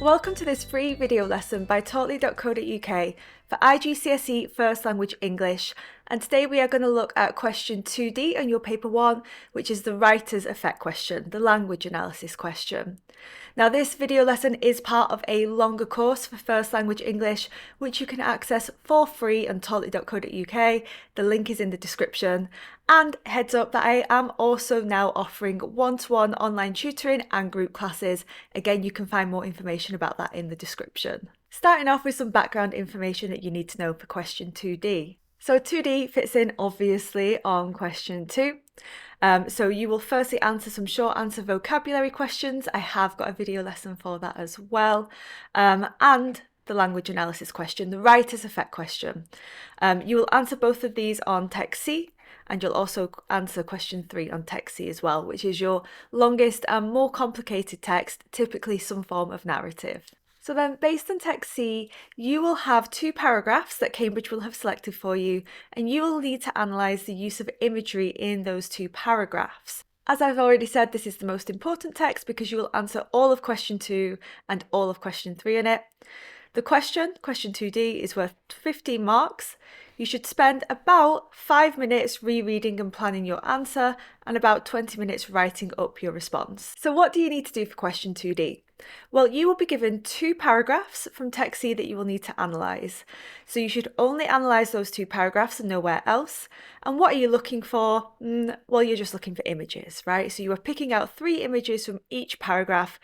Welcome to this free video lesson by Talkly.co.uk for IGCSE First Language English, and today we are going to look at question 2D on your paper 1, which is the writer's effect question, the language analysis question. Now this video lesson is part of a longer course for First Language English, which you can access for free on Talkly.co.uk. The link is in the description. And heads up that I am also now offering one-to-one online tutoring and group classes. Again, you can find more information about that in the description. Starting off with some background information that you need to know for question 2D. So 2D fits in obviously on question 2. So you will firstly answer some short answer vocabulary questions. I have got a video lesson for that as well. And the language analysis question, the writer's effect question. You will answer both of these on text C, and you'll also answer question 3 on text C as well, which is your longest and more complicated text, typically some form of narrative. So then, based on text C, you will have 2 paragraphs that Cambridge will have selected for you, and you will need to analyse the use of imagery in those 2 paragraphs. As I've already said, this is the most important text because you will answer all of question 2 and all of question 3 in it. The question 2D, is worth 15 marks. You should spend about 5 minutes rereading and planning your answer and about 20 minutes writing up your response. So what do you need to do for question 2D? Well, you will be given 2 paragraphs from text C that you will need to analyse. So you should only analyse those 2 paragraphs and nowhere else. And what are you looking for? Well, you're just looking for images, right? So you are picking out 3 images from each paragraph.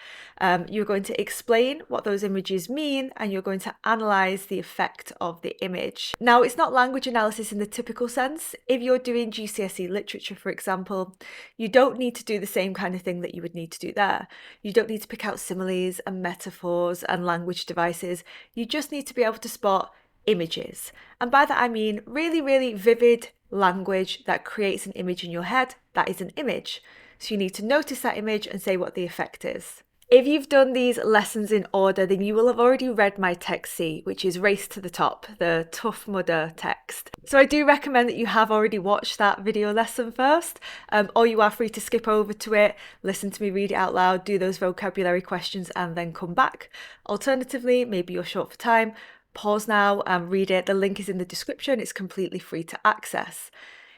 You're going to explain what those images mean, and you're going to analyse the effect of the image. Now, it's not language analysis in the typical sense. If you're doing GCSE literature, for example, you don't need to do the same kind of thing that you would need to do there. You don't need to pick out similes and metaphors and language devices. You just need to be able to spot images. And by that I mean really, really vivid language that creates an image in your head. That is an image. So you need to notice that image and say what the effect is. If you've done these lessons in order, then you will have already read my text C, which is Race to the Top, the Tough Mudder text. So I do recommend that you have already watched that video lesson first, or you are free to skip over to it, listen to me read it out loud, do those vocabulary questions and then come back. Alternatively, maybe you're short for time, pause now and read it. The link is in the description. It's completely free to access.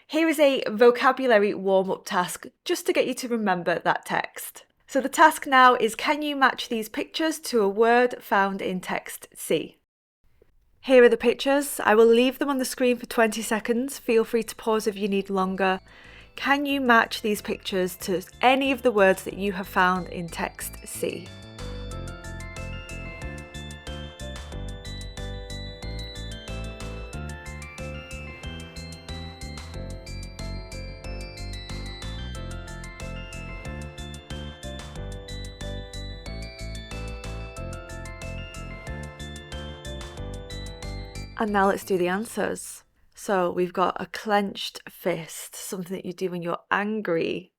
Here is a vocabulary warm-up task just to get you to remember that text. So the task now is, can you match these pictures to a word found in text C? Here are the pictures. I will leave them on the screen for 20 seconds. Feel free to pause if you need longer. Can you match these pictures to any of the words that you have found in text C? And now let's do the answers. So we've got a clenched fist, something that you do when you're angry.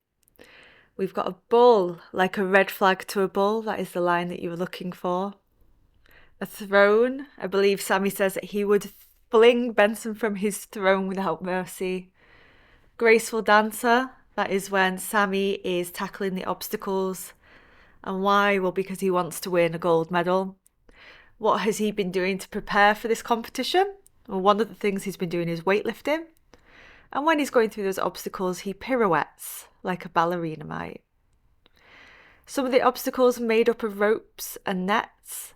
We've got a bull, like a red flag to a bull. That is the line that you were looking for. A throne. I believe Sammy says that he would fling Benson from his throne without mercy. Graceful dancer. That is when Sammy is tackling the obstacles. And why? Well, because he wants to win a gold medal. What has he been doing to prepare for this competition? Well, one of the things he's been doing is weightlifting. And when he's going through those obstacles, he pirouettes like a ballerina might. Some of the obstacles are made up of ropes and nets.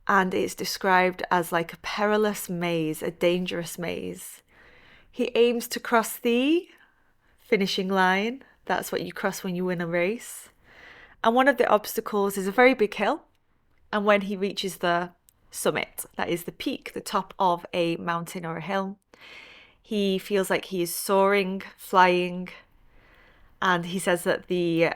And it's described as like a perilous maze, a dangerous maze. He aims to cross the finishing line. That's what you cross when you win a race. And one of the obstacles is a very big hill. And when he reaches the summit, that is the peak, the top of a mountain or a hill, he feels like he is soaring, flying, and he says that the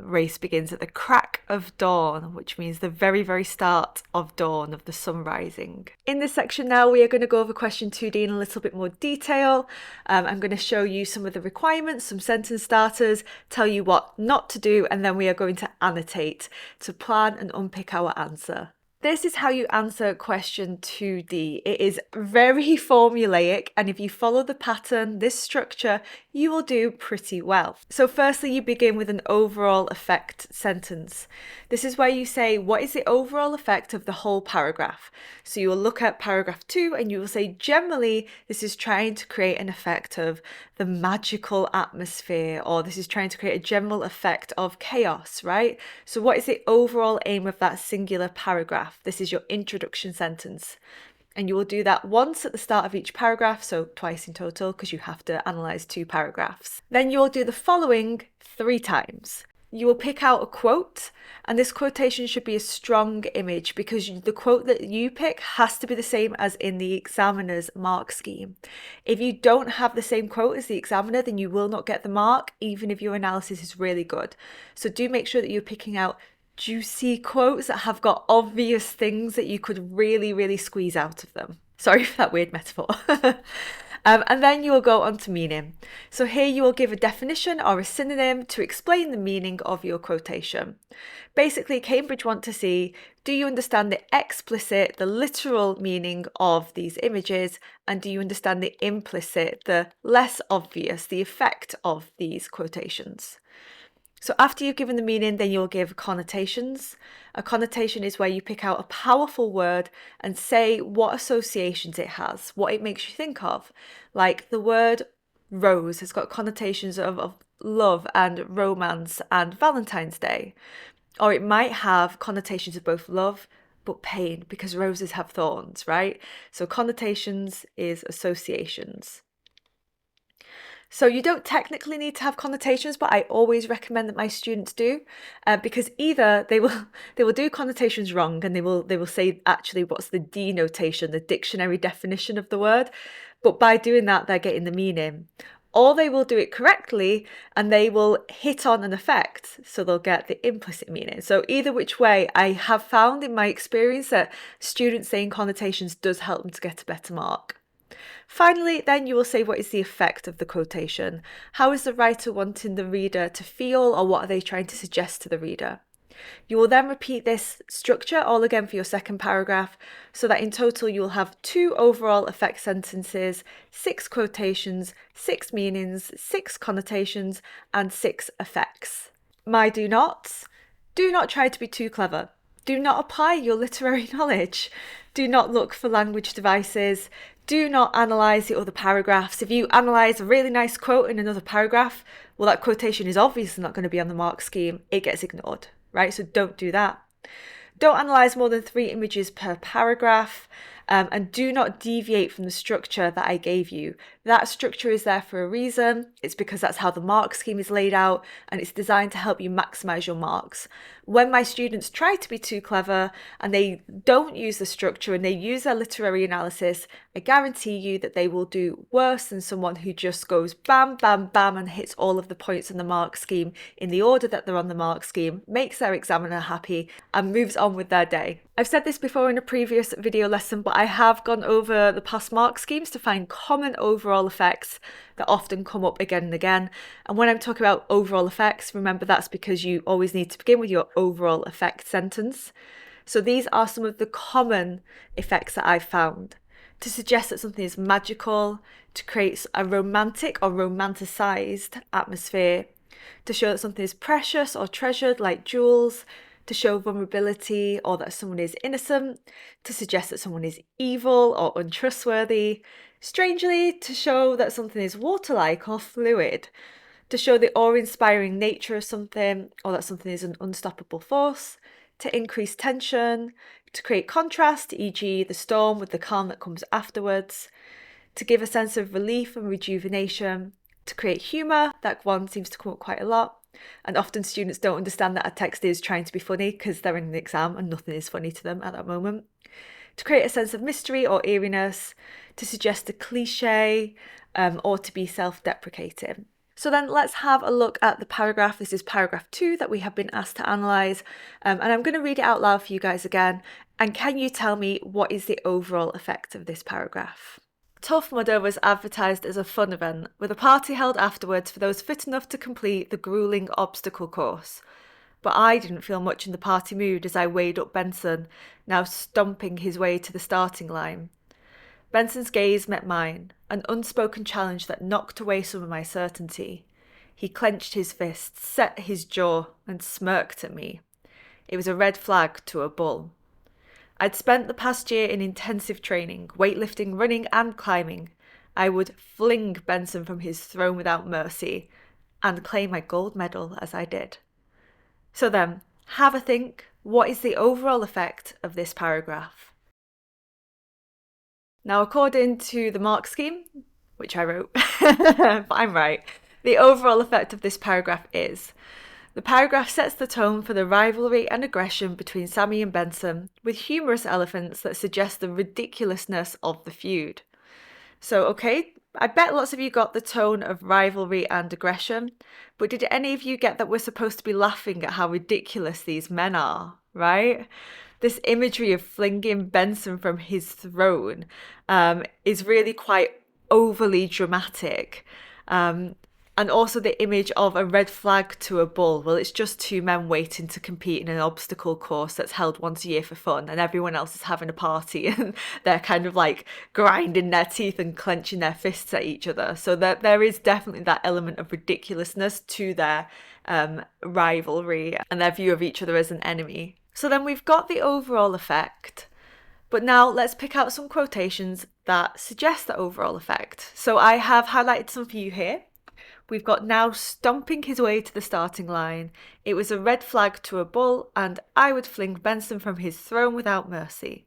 race begins at the crack of dawn, which means the very, very start of dawn, of the sun rising. In this section now, we are going to go over question 2D in a little bit more detail. I'm going to show you some of the requirements, some sentence starters, tell you what not to do, and then we are going to annotate to plan and unpick our answer. This is how you answer question 2D. It is very formulaic, and if you follow the pattern, this structure, you will do pretty well. So firstly, you begin with an overall effect sentence. This is where you say, what is the overall effect of the whole paragraph? So you will look at paragraph 2 and you will say, generally, this is trying to create an effect of the magical atmosphere, or this is trying to create a general effect of chaos, right? So what is the overall aim of that singular paragraph? This is your introduction sentence. And you will do that once at the start of each paragraph, so twice in total, because you have to analyse 2 paragraphs. Then you will do the following 3 times. You will pick out a quote, and this quotation should be a strong image because the quote that you pick has to be the same as in the examiner's mark scheme. If you don't have the same quote as the examiner, then you will not get the mark, even if your analysis is really good. So do make sure that you're picking out juicy quotes that have got obvious things that you could really squeeze out of them. Sorry for that weird metaphor. And then you will go on to meaning. So here you will give a definition or a synonym to explain the meaning of your quotation. Basically, Cambridge want to see, do you understand the explicit, the literal meaning of these images? And do you understand the implicit, the less obvious, the effect of these quotations? So after you've given the meaning, then you'll give connotations. A connotation is where you pick out a powerful word and say what associations it has, what it makes you think of. Like the word rose has got connotations of love and romance and Valentine's Day. Or it might have connotations of both love but pain, because roses have thorns, right? So connotations is associations. So you don't technically need to have connotations, but I always recommend that my students do, because either they will do connotations wrong and they will say actually what's the denotation, the dictionary definition of the word, but by doing that they're getting the meaning. Or they will do it correctly and they will hit on an effect, so they'll get the implicit meaning. So either which way, I have found in my experience that students saying connotations does help them to get a better mark. Finally, then you will say what is the effect of the quotation. How is the writer wanting the reader to feel, or what are they trying to suggest to the reader? You will then repeat this structure all again for your second paragraph, so that in total you will have 2 overall effect sentences, 6 quotations, 6 meanings, 6 connotations, and 6 effects. My do nots. Do not try to be too clever. Do not apply your literary knowledge. Do not look for language devices. Do not analyse the other paragraphs. If you analyse a really nice quote in another paragraph, well, that quotation is obviously not going to be on the mark scheme. It gets ignored, right? So don't do that. Don't analyse more than 3 images per paragraph, and do not deviate from the structure that I gave you. That structure is there for a reason. It's because that's how the mark scheme is laid out, and it's designed to help you maximise your marks. When my students try to be too clever and they don't use the structure and they use their literary analysis, I guarantee you that they will do worse than someone who just goes bam, bam, bam and hits all of the points on the mark scheme in the order that they're on the mark scheme, makes their examiner happy and moves on with their day. I've said this before in a previous video lesson, but I have gone over the past mark schemes to find common overall effects that often come up again and again. And when I'm talking about overall effects, remember that's because you always need to begin with your overall effect sentence. So these are some of the common effects that I've found to suggest that something is magical, to create a romantic or romanticized atmosphere, to show that something is precious or treasured like jewels, to show vulnerability or that someone is innocent, to suggest that someone is evil or untrustworthy, strangely, to show that something is water-like or fluid, to show the awe-inspiring nature of something or that something is an unstoppable force, to increase tension, to create contrast, e.g. the storm with the calm that comes afterwards, to give a sense of relief and rejuvenation, to create humour, that one seems to come up quite a lot. And often students don't understand that a text is trying to be funny because they're in an exam and nothing is funny to them at that moment. To create a sense of mystery or eeriness, to suggest a cliche, or to be self-deprecating. So then let's have a look at the paragraph. This is paragraph 2 that we have been asked to analyse, and I'm going to read it out loud for you guys again. And can you tell me what is the overall effect of this paragraph? Tough Mudder was advertised as a fun event, with a party held afterwards for those fit enough to complete the gruelling obstacle course. but I didn't feel much in the party mood as I weighed up Benson, now stomping his way to the starting line. Benson's gaze met mine, an unspoken challenge that knocked away some of my certainty. He clenched his fists, set his jaw, and smirked at me. It was a red flag to a bull. I'd spent the past year in intensive training, weightlifting, running, and climbing. I would fling Benson from his throne without mercy, and claim my gold medal as I did. So then, have a think. What is the overall effect of this paragraph? Now, according to the mark scheme, which I wrote, but I'm right, the overall effect of this paragraph is: the paragraph sets the tone for the rivalry and aggression between Sammy and Benson, with humorous elements that suggest the ridiculousness of the feud. So, okay, I bet lots of you got the tone of rivalry and aggression, but did any of you get that we're supposed to be laughing at how ridiculous these men are, right? This imagery of flinging Benson from his throne is really quite overly dramatic. And also the image of a red flag to a bull. Well, it's just two men waiting to compete in an obstacle course that's held once a year for fun, and everyone else is having a party and they're kind of like grinding their teeth and clenching their fists at each other. So there is definitely that element of ridiculousness to their rivalry and their view of each other as an enemy. So then we've got the overall effect. But now let's pick out some quotations that suggest the overall effect. So I have highlighted some for you here. We've got now stomping his way to the starting line. It was a red flag to a bull, and I would fling Benson from his throne without mercy.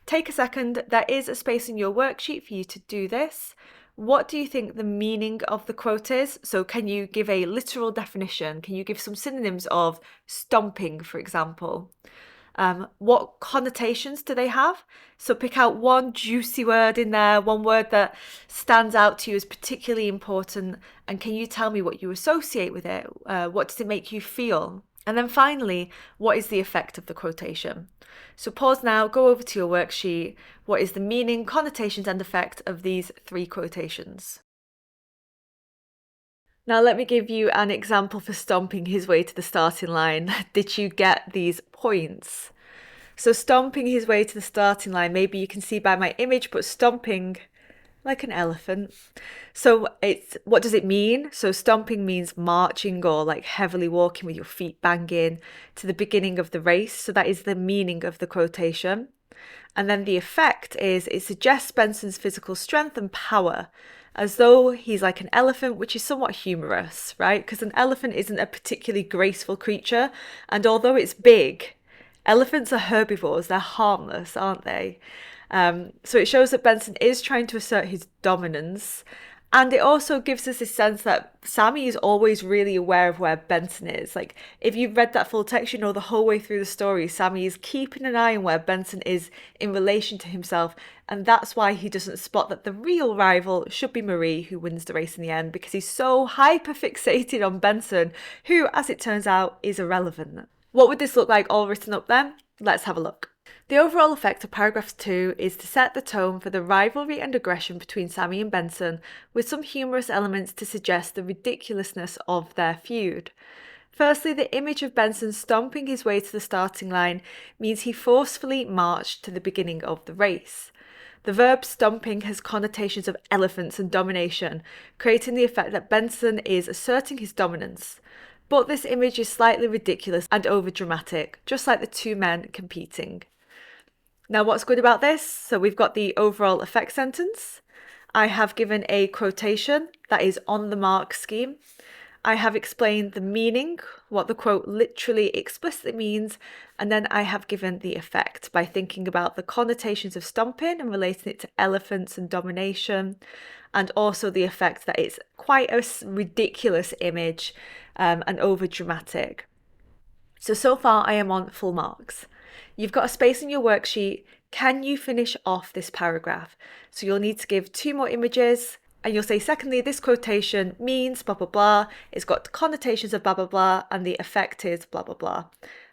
Take a second, there is a space in your worksheet for you to do this. What do you think the meaning of the quote is? So can you give a literal definition? Can you give some synonyms of stomping, for example? What connotations do they have? So pick out one juicy word in there, one word that stands out to you as particularly important, and can you tell me what you associate with it? What does it make you feel? And then finally, what is the effect of the quotation? So pause now, go over to your worksheet. What is the meaning, connotations, and effect of these three quotations? Now let me give you an example for stomping his way to the starting line. Did you get these points? So stomping his way to the starting line, maybe you can see by my image, but stomping like an elephant. So what does it mean? So stomping means marching or like heavily walking with your feet banging to the beginning of the race. So that is the meaning of the quotation. And then the effect is it suggests Benson's physical strength and power, as though he's like an elephant, which is somewhat humorous, right? Because an elephant isn't a particularly graceful creature. And although it's big, elephants are herbivores. They're harmless, aren't they? So it shows that Benson is trying to assert his dominance. And it also gives us this sense that Sammy is always really aware of where Benson is. Like, if you've read that full text, you know the whole way through the story, Sammy is keeping an eye on where Benson is in relation to himself. And that's why he doesn't spot that the real rival should be Marie, who wins the race in the end, because he's so hyper-fixated on Benson, who, as it turns out, is irrelevant. What would this look like all written up then? Let's have a look. The overall effect of paragraph 2 is to set the tone for the rivalry and aggression between Sammy and Benson, with some humorous elements to suggest the ridiculousness of their feud. Firstly, the image of Benson stomping his way to the starting line means he forcefully marched to the beginning of the race. The verb stomping has connotations of elephants and domination, creating the effect that Benson is asserting his dominance. But this image is slightly ridiculous and overdramatic, just like the two men competing. Now, what's good about this? So we've got the overall effect sentence. I have given a quotation that is on the mark scheme. I have explained the meaning, what the quote literally explicitly means, and then I have given the effect by thinking about the connotations of stomping and relating it to elephants and domination, and also the effect that it's quite a ridiculous image and overdramatic. So far I am on full marks. You've got a space in your worksheet. Can you finish off this paragraph? So you'll need to give 2 more images, and you'll say, secondly, this quotation means blah, blah, blah. It's got connotations of blah, blah, blah, and the effect is blah, blah, blah.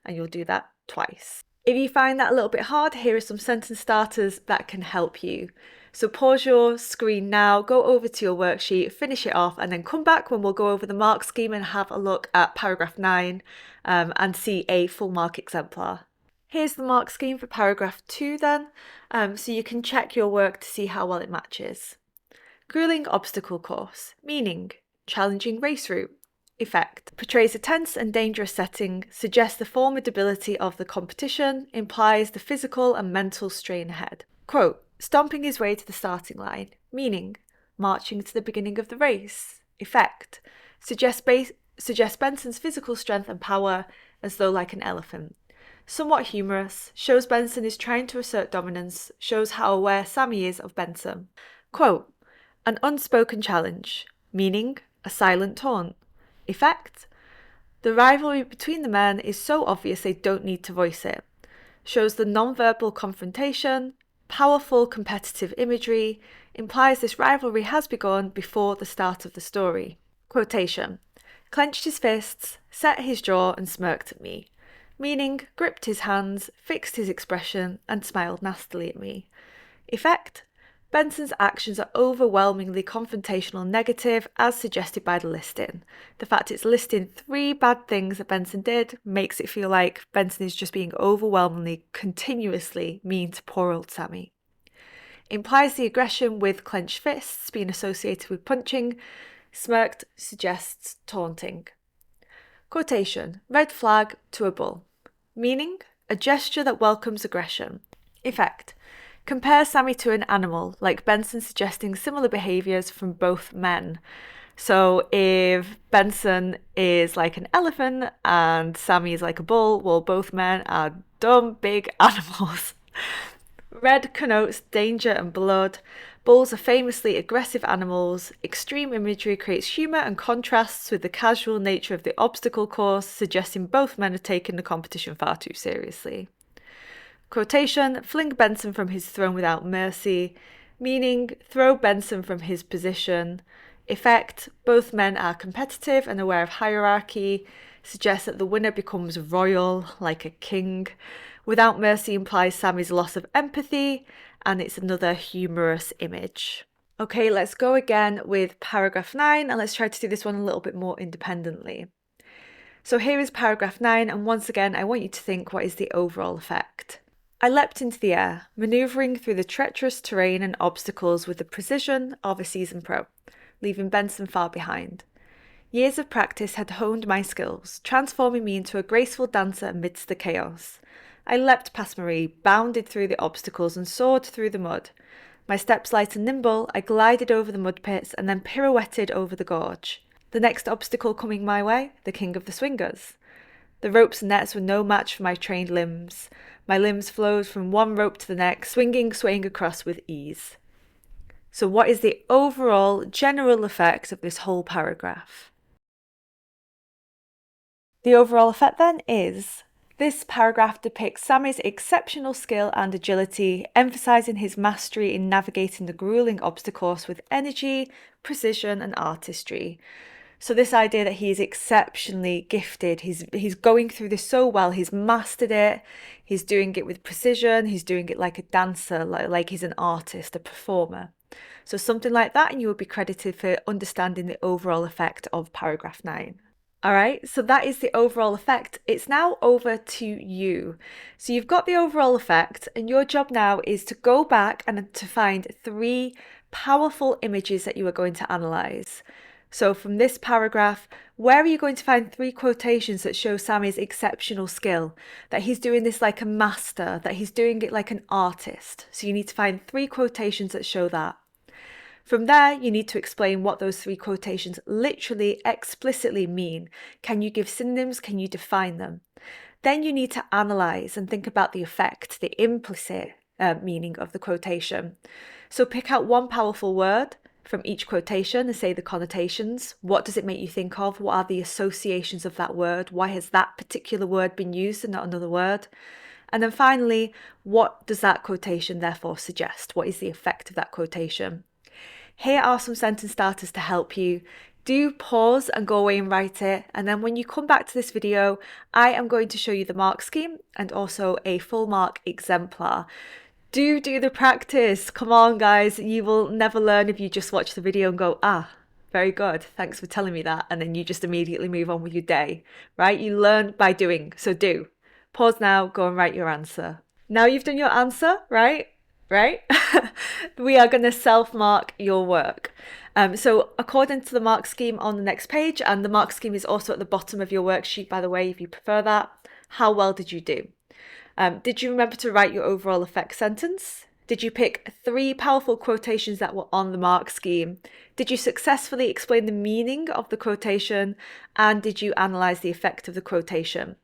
And you'll do that twice. If you find that a little bit hard, here are some sentence starters that can help you. So pause your screen now, go over to your worksheet, finish it off, and then come back when we'll go over the mark scheme and have a look at paragraph 9 and see a full mark exemplar. Here's the mark scheme for paragraph 2 then, so you can check your work to see how well it matches. Grueling obstacle course, meaning challenging race route. Effect, portrays a tense and dangerous setting, suggests the formidability of the competition, implies the physical and mental strain ahead. Quote, stomping his way to the starting line, meaning marching to the beginning of the race. Effect, suggests Benson's physical strength and power as though like an elephant. Somewhat humorous, shows Benson is trying to assert dominance, shows how aware Sammy is of Benson. Quote, an unspoken challenge, meaning a silent taunt. Effect, the rivalry between the men is so obvious they don't need to voice it. Shows the non-verbal confrontation, powerful competitive imagery, implies this rivalry has begun before the start of the story. Quotation, clenched his fists, set his jaw and smirked at me. Meaning, gripped his hands, fixed his expression and smiled nastily at me. Effect, Benson's actions are overwhelmingly confrontational and negative, as suggested by the listing. The fact it's listing 3 bad things that Benson did makes it feel like Benson is just being overwhelmingly, continuously mean to poor old Sammy. Implies the aggression with clenched fists being associated with punching. Smirked suggests taunting. Quotation, red flag to a bull. Meaning, a gesture that welcomes aggression. Effect, compare Sammy to an animal, like Benson suggesting similar behaviours from both men. So if Benson is like an elephant and Sammy is like a bull, well, both men are dumb, big animals. Red connotes danger and blood. Bulls are famously aggressive animals. Extreme imagery creates humour and contrasts with the casual nature of the obstacle course, suggesting both men are taking the competition far too seriously. Quotation, fling Benson from his throne without mercy, meaning throw Benson from his position. Effect, both men are competitive and aware of hierarchy, suggests that the winner becomes royal, like a king. Without mercy implies Sammy's loss of empathy, and it's another humorous image. Okay, let's go again with paragraph 9, and let's try to do this one a little bit more independently. So here is paragraph 9, and once again, I want you to think, what is the overall effect? I leapt into the air, manoeuvring through the treacherous terrain and obstacles with the precision of a seasoned pro, leaving Benson far behind. Years of practice had honed my skills, transforming me into a graceful dancer amidst the chaos. I leapt past Marie, bounded through the obstacles and soared through the mud. My steps light and nimble, I glided over the mud pits and then pirouetted over the gorge. The next obstacle coming my way, the king of the swingers. The ropes and nets were no match for my trained limbs. My limbs flowed from one rope to the next, swaying across with ease. So what is the overall general effect of this whole paragraph? The overall effect then is, this paragraph depicts Sammy's exceptional skill and agility, emphasising his mastery in navigating the grueling obstacle course with energy, precision and artistry. So this idea that he is exceptionally gifted, he's going through this so well, he's mastered it, he's doing it with precision, he's doing it like a dancer, like he's an artist, a performer. So something like that, and you will be credited for understanding the overall effect of paragraph 9. All right, so that is the overall effect. It's now over to you. So you've got the overall effect, and your job now is to go back and to find 3 powerful images that you are going to analyse. So from this paragraph, where are you going to find 3 quotations that show Sammy's exceptional skill, that he's doing this like a master, that he's doing it like an artist? So you need to find 3 quotations that show that. From there, you need to explain what those 3 quotations literally, explicitly mean. Can you give synonyms? Can you define them? Then you need to analyse and think about the effect, the implicit meaning of the quotation. So pick out 1 powerful word from each quotation and say the connotations. What does it make you think of? What are the associations of that word? Why has that particular word been used and not another word? And then finally, what does that quotation therefore suggest? What is the effect of that quotation? Here are some sentence starters to help you. Do pause and go away and write it. And then when you come back to this video, I am going to show you the mark scheme and also a full mark exemplar. Do the practice. Come on, guys. You will never learn if you just watch the video and go, ah, very good. Thanks for telling me that. And then you just immediately move on with your day, right? You learn by doing. So do. Pause now, go and write your answer. Now you've done your answer, right? Right? We are going to self-mark your work. So according to the mark scheme on the next page, and the mark scheme is also at the bottom of your worksheet, by the way, if you prefer that, how well did you do? Did you remember to write your overall effect sentence? Did you pick 3 powerful quotations that were on the mark scheme? Did you successfully explain the meaning of the quotation? And did you analyse the effect of the quotation?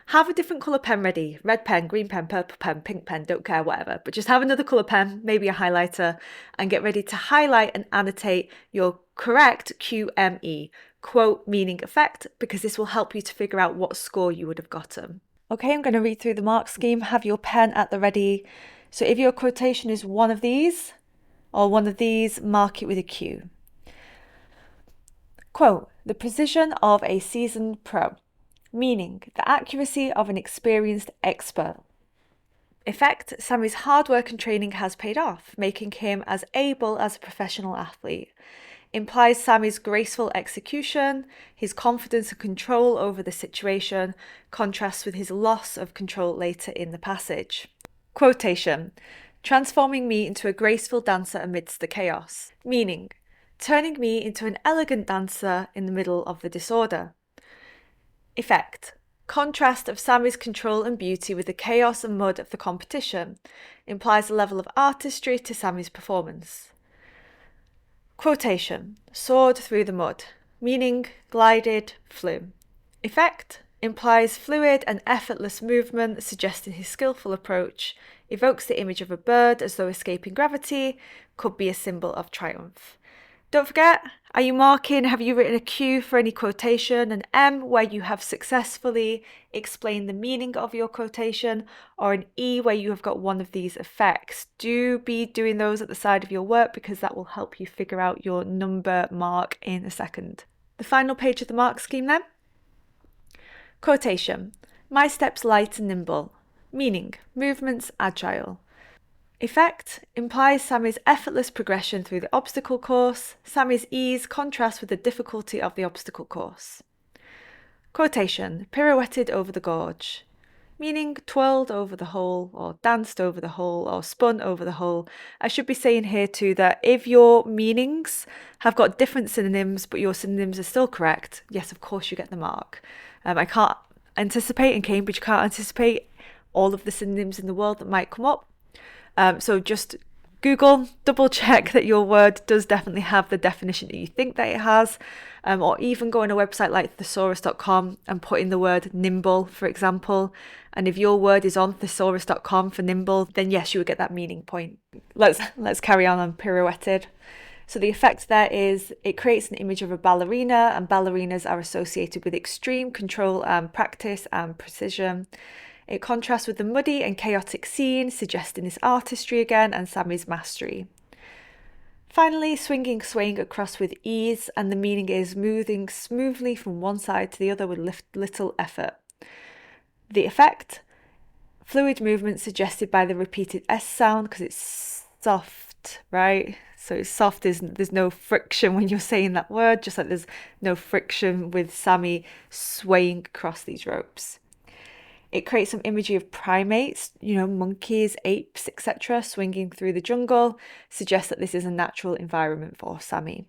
Have a different colour pen ready. Red pen, green pen, purple pen, pink pen, don't care, whatever. But just have another colour pen, maybe a highlighter, and get ready to highlight and annotate your correct QME, quote, meaning, effect, because this will help you to figure out what score you would have gotten. Okay, I'm going to read through the mark scheme. Have your pen at the ready. So if your quotation is one of these or one of these, mark it with a Q. Quote, the precision of a seasoned pro, meaning the accuracy of an experienced expert. Effect, Sammy's hard work and training has paid off, making him as able as a professional athlete. Implies Sammy's graceful execution, his confidence and control over the situation, contrasts with his loss of control later in the passage. Quotation, transforming me into a graceful dancer amidst the chaos, meaning, turning me into an elegant dancer in the middle of the disorder. Effect, contrast of Sammy's control and beauty with the chaos and mud of the competition, implies a level of artistry to Sammy's performance. Quotation, soared through the mud, meaning glided, flew. Effect, implies fluid and effortless movement, suggesting his skillful approach, evokes the image of a bird as though escaping gravity, could be a symbol of triumph. Don't forget, are you marking, have you written a Q for any quotation, an M where you have successfully explained the meaning of your quotation, or an E where you have got one of these effects? Do be doing those at the side of your work because that will help you figure out your number mark in a second. The final page of the mark scheme then. Quotation, my steps light and nimble, meaning movements agile. Effect, implies Sammy's effortless progression through the obstacle course. Sammy's ease contrasts with the difficulty of the obstacle course. Quotation, pirouetted over the gorge, meaning twirled over the hole, or danced over the hole, or spun over the hole. I should be saying here too that if your meanings have got different synonyms but your synonyms are still correct, yes, of course you get the mark. I can't anticipate, in Cambridge, can't anticipate all of the synonyms in the world that might come up. So just Google, double check that your word does definitely have the definition that you think that it has, or even go on a website like thesaurus.com and put in the word nimble, for example. And if your word is on thesaurus.com for nimble, then yes, you would get that meaning point. Let's carry on pirouetted. So the effect there is it creates an image of a ballerina, and ballerinas are associated with extreme control and practice and precision. It contrasts with the muddy and chaotic scene, suggesting this artistry again and Sammy's mastery. Finally, swaying across with ease, and the meaning is moving smoothly from one side to the other with little effort. The effect, fluid movement suggested by the repeated S sound because it's soft, right? So it's soft, there's no friction when you're saying that word, just like there's no friction with Sammy swaying across these ropes. It creates some imagery of primates, monkeys, apes, etc., swinging through the jungle, suggests that this is a natural environment for Sammy.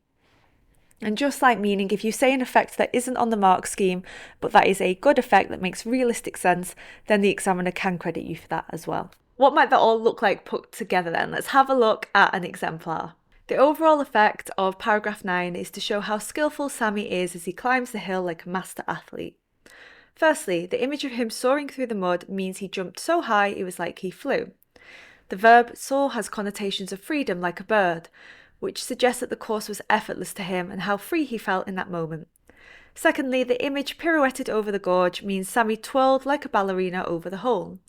And just like meaning, if you say an effect that isn't on the mark scheme, but that is a good effect that makes realistic sense, then the examiner can credit you for that as well. What might that all look like put together then? Let's have a look at an exemplar. The overall effect of paragraph 9 is to show how skillful Sammy is as he climbs the hill like a master athlete. Firstly, the image of him soaring through the mud means he jumped so high it was like he flew. The verb soar has connotations of freedom like a bird, which suggests that the course was effortless to him and how free he felt in that moment. Secondly, the image pirouetted over the gorge means Sammy twirled like a ballerina over the hole.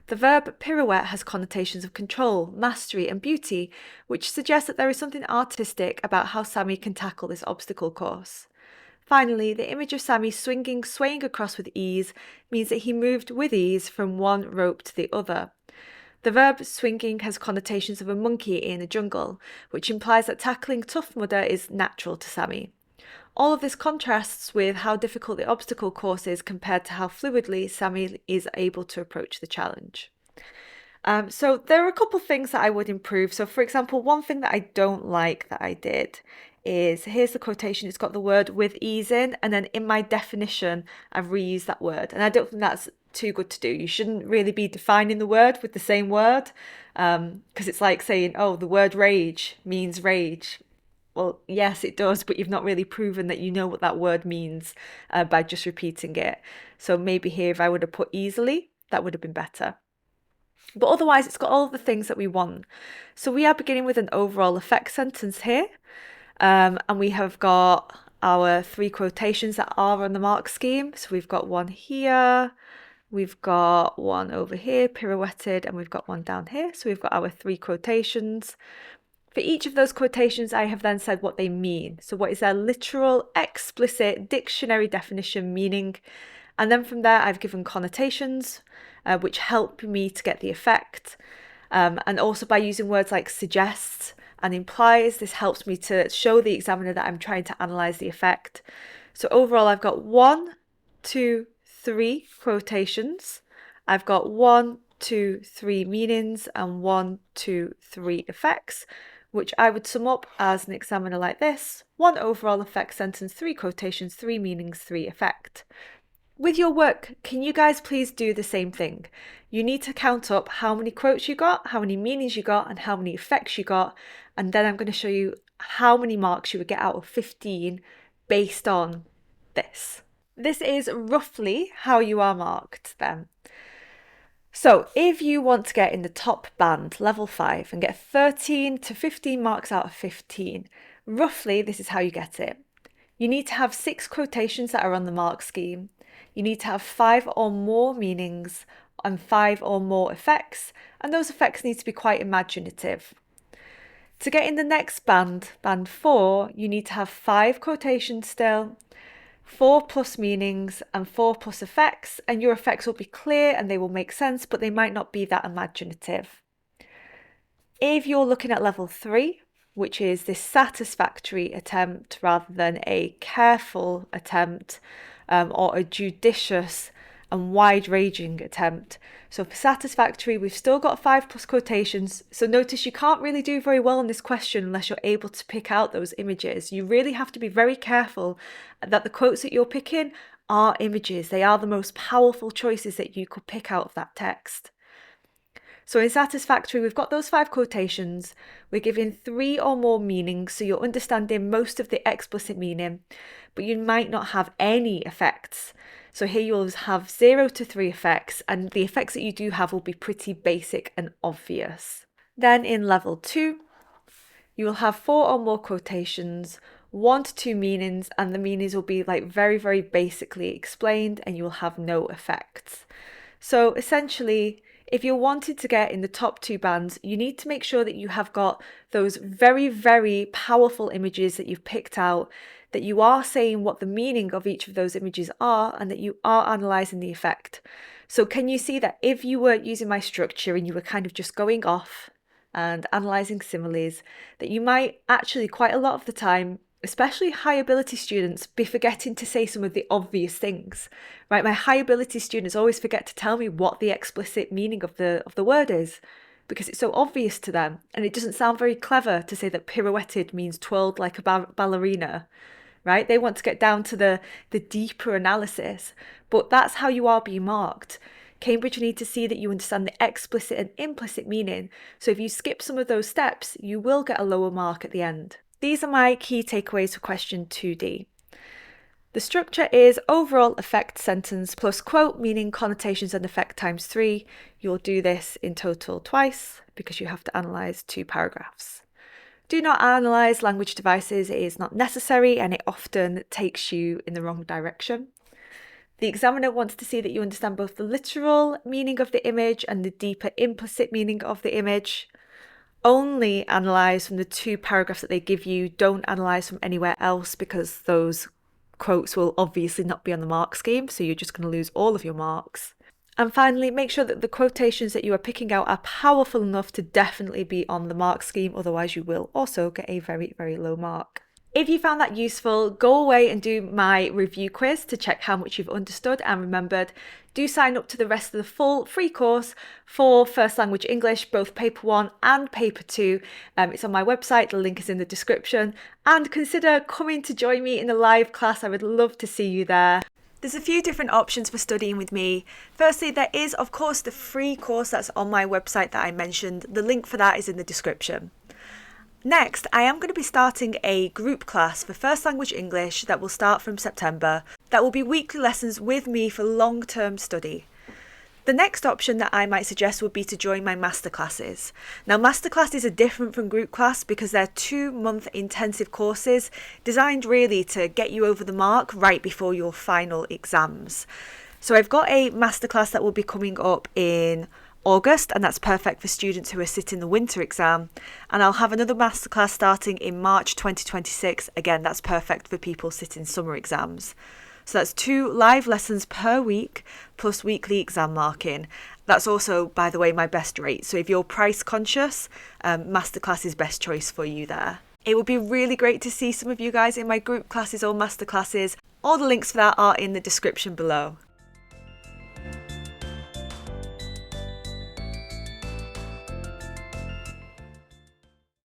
The verb pirouette has connotations of control, mastery and beauty, which suggests that there is something artistic about how Sammy can tackle this obstacle course. Finally, the image of Sammy swaying across with ease means that he moved with ease from one rope to the other. The verb swinging has connotations of a monkey in a jungle, which implies that tackling Tough Mudder is natural to Sammy. All of this contrasts with how difficult the obstacle course is compared to how fluidly Sammy is able to approach the challenge. So there are a couple things that I would improve. So for example, one thing that I don't like that I did is, here's the quotation, it's got the word with ease in, and then in my definition, I've reused that word. And I don't think that's too good to do. You shouldn't really be defining the word with the same word, because it's like saying, oh, the word rage means rage. Well, yes, it does, but you've not really proven that you know what that word means by just repeating it. So maybe here, if I would have put easily, that would have been better. But otherwise, it's got all of the things that we want. So we are beginning with an overall effect sentence here. And we have got our 3 quotations that are on the mark scheme. So we've got one here, we've got one over here, pirouetted, and we've got one down here. So we've got our 3 quotations. For each of those quotations, I have then said what they mean. So what is their literal, explicit, dictionary definition meaning? And then from there, I've given connotations, which help me to get the effect. And also by using words like suggests and implies, this helps me to show the examiner that I'm trying to analyse the effect. So overall, I've got 1, 2, 3 quotations. I've got 1, 2, 3 meanings and 1, 2, 3 effects, which I would sum up as an examiner like this: 1 overall effect sentence, 3 quotations, 3 meanings, 3 effect. With your work, can you guys please do the same thing? You need to count up how many quotes you got, how many meanings you got, and how many effects you got, and then I'm going to show you how many marks you would get out of 15 based on this. This is roughly how you are marked then. So if you want to get in the top band, level 5, and get 13 to 15 marks out of 15, roughly this is how you get it. You need to have 6 quotations that are on the mark scheme. You need to have 5 or more meanings and 5 or more effects, and those effects need to be quite imaginative. To get in the next band, band 4, you need to have 5 quotations still, 4 plus meanings and 4 plus effects, and your effects will be clear and they will make sense, but they might not be that imaginative. If you're looking at level 3, which is this satisfactory attempt rather than a careful attempt, or a judicious and wide-ranging attempt. So for satisfactory, we've still got 5 plus quotations. So notice you can't really do very well on this question unless you're able to pick out those images. You really have to be very careful that the quotes that you're picking are images. They are the most powerful choices that you could pick out of that text. So in satisfactory, we've got those 5 quotations. We're giving 3 or more meanings, so you're understanding most of the explicit meaning, but you might not have any effects. So here you'll have 0 to 3 effects, and the effects that you do have will be pretty basic and obvious. Then in level 2, you will have 4 or more quotations, 1 to 2 meanings, and the meanings will be like very, very basically explained, and you will have no effects. So essentially, if you're wanting to get in the top 2 bands, you need to make sure that you have got those very, very powerful images that you've picked out, that you are saying what the meaning of each of those images are, and that you are analysing the effect. So can you see that if you were using my structure and you were kind of just going off and analysing similes, that you might actually quite a lot of the time, especially high ability students, be forgetting to say some of the obvious things, right? My high ability students always forget to tell me what the explicit meaning of the word is, because it's so obvious to them, and it doesn't sound very clever to say that pirouetted means twirled like a ballerina, right? They want to get down to the deeper analysis, but that's how you are being marked. Cambridge need to see that you understand the explicit and implicit meaning, so if you skip some of those steps, you will get a lower mark at the end. These are my key takeaways for question 2D. The structure is overall effect sentence plus quote, meaning connotations and effect times 3. You'll do this in total twice because you have to analyse 2 paragraphs. Do not analyse language devices, it is not necessary and it often takes you in the wrong direction. The examiner wants to see that you understand both the literal meaning of the image and the deeper implicit meaning of the image. Only analyse from the 2 paragraphs that they give you, don't analyse from anywhere else because those quotes will obviously not be on the mark scheme, so you're just going to lose all of your marks. And finally, make sure that the quotations that you are picking out are powerful enough to definitely be on the mark scheme, otherwise you will also get a very, very low mark. If you found that useful, go away and do my review quiz to check how much you've understood and remembered. Do sign up to the rest of the full free course for First Language English, both Paper 1 and Paper 2. It's on my website, the link is in the description. And consider coming to join me in a live class, I would love to see you there. There's a few different options for studying with me. Firstly, there is of course the free course that's on my website that I mentioned. The link for that is in the description. Next, I am going to be starting a group class for First Language English that will start from September. That will be weekly lessons with me for long-term study. The next option that I might suggest would be to join my masterclasses. Now, masterclasses are different from group class because they're 2-month intensive courses designed really to get you over the mark right before your final exams. So I've got a masterclass that will be coming up in August, and that's perfect for students who are sitting the winter exam. And I'll have another masterclass starting in March 2026. Again, that's perfect for people sitting summer exams. So that's 2 live lessons per week plus weekly exam marking. That's also, by the way, my best rate. So if you're price conscious, masterclass is best choice for you there. It would be really great to see some of you guys in my group classes or masterclasses. All the links for that are in the description below.